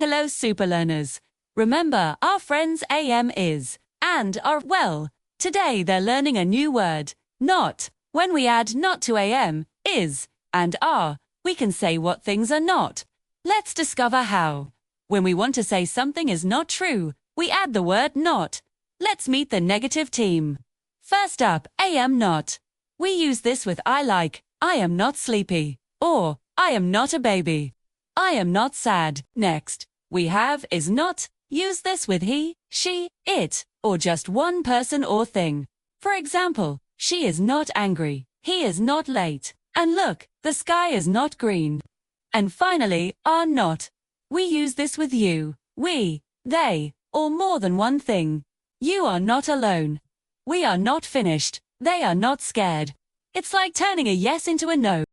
Hello, super learners. Remember, our friends AM is and are well. Today they're learning a new word, not. When we add not to AM, is, and are, we can say what things are not. Let's discover how. When we want to say something is not true, we add the word not. Let's meet the negative team. First up, AM not. We use this with I am not sleepy, or I am not a baby. I am not sad. Next, we have is not. Use this with he, she, it, or just one person or thing. For example, she is not angry, he is not late, and look, the sky is not green. And finally, are not. We use this with you, we, they, or more than one thing. You are not alone. We are not finished. They are not scared. It's like turning a yes into a no.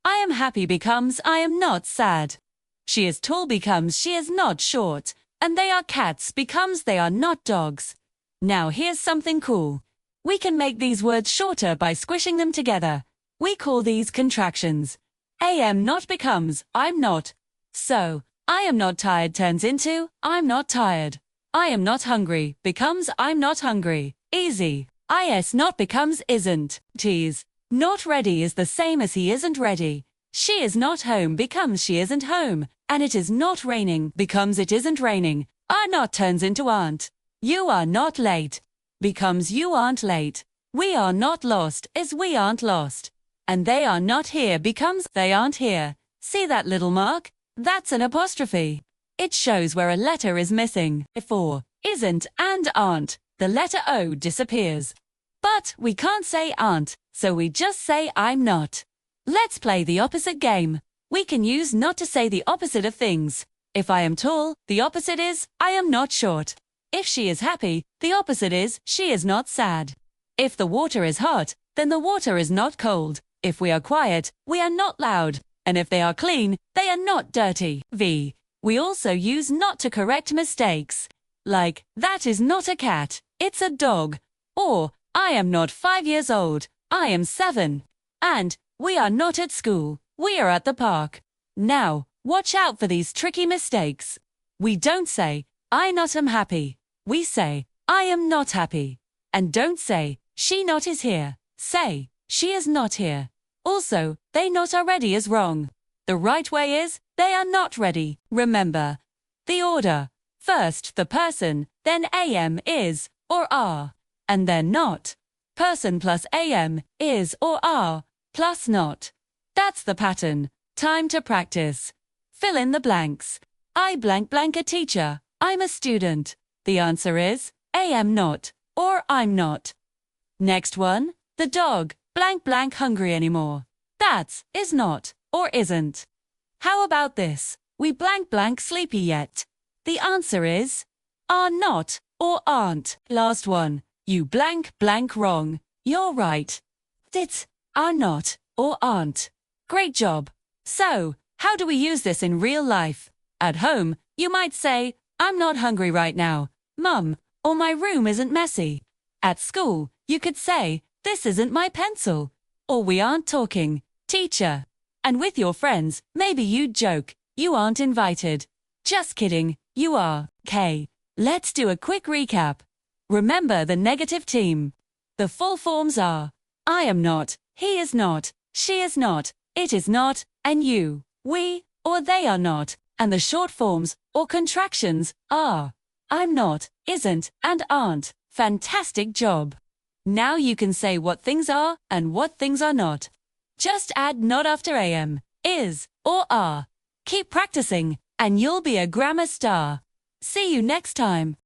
I am happy becomes I am not sad. She is tall becomes she is not short. And they are cats becomes they are not dogs. Now here's something cool. We can make these words shorter by squishing them together. We call these contractions. AM not becomes I'm not. So, I am not tired turns into I'm not tired. I am not hungry becomes I'm not hungry. Easy. IS not becomes isn't. Tease. Not ready is the same as he isn't ready. She is not home becomes she isn't home. And it is not raining becomes it isn't raining. Are not turns into aren't. You are not late becomes you aren't late. We are not lost is we aren't lost. And they are not here becomes they aren't here. See that little mark? That's an apostrophe. It shows where a letter is missing. For isn't and aren't, the letter O disappears. But we can't say aren't, so we just say I'm not. Let's play the opposite game. We can use not to say the opposite of things. If I am tall, the opposite is I am not short. If she is happy, the opposite is she is not sad. If the water is hot, then the water is not cold. If we are quiet, we are not loud. And if they are clean, they are not dirty. We also use not to correct mistakes. Like, that is not a cat, it's a dog. Or, I am not 5 years old, I am 7. And, we are not at school, we are at the park. Now, watch out for these tricky mistakes. We don't say, I not am happy. We say, I am not happy. And don't say, she not is here. Say, she is not here. Also, they not are ready is wrong. The right way is, they are not ready. Remember the order. First the person, then AM is, or are, and then not. Person plus AM, is or are, plus not. That's the pattern. Time to practice. Fill in the blanks. I blank blank a teacher. I'm a student. The answer is, AM not, or I'm not. Next one, the dog, blank blank hungry anymore. That's, is not, or isn't. How about this? We blank blank sleepy yet. The answer is, are not, or aren't. Last one, you blank blank wrong. You're right. It's, are not, or aren't. Great job. So, how do we use this in real life? At home, you might say, I'm not hungry right now, Mum, or my room isn't messy. At school, you could say, this isn't my pencil, or we aren't talking, teacher. And with your friends, maybe you'd joke, you aren't invited. Just kidding, you are. Okay, let's do a quick recap. Remember the negative team. The full forms are, I am not, he is not, she is not, it is not, and you, we, or they are not. And the short forms, or contractions, are, I'm not, isn't, and aren't. Fantastic job. Now you can say what things are and what things are not. Just add not after AM, is, or are. Keep practicing, and you'll be a grammar star. See you next time.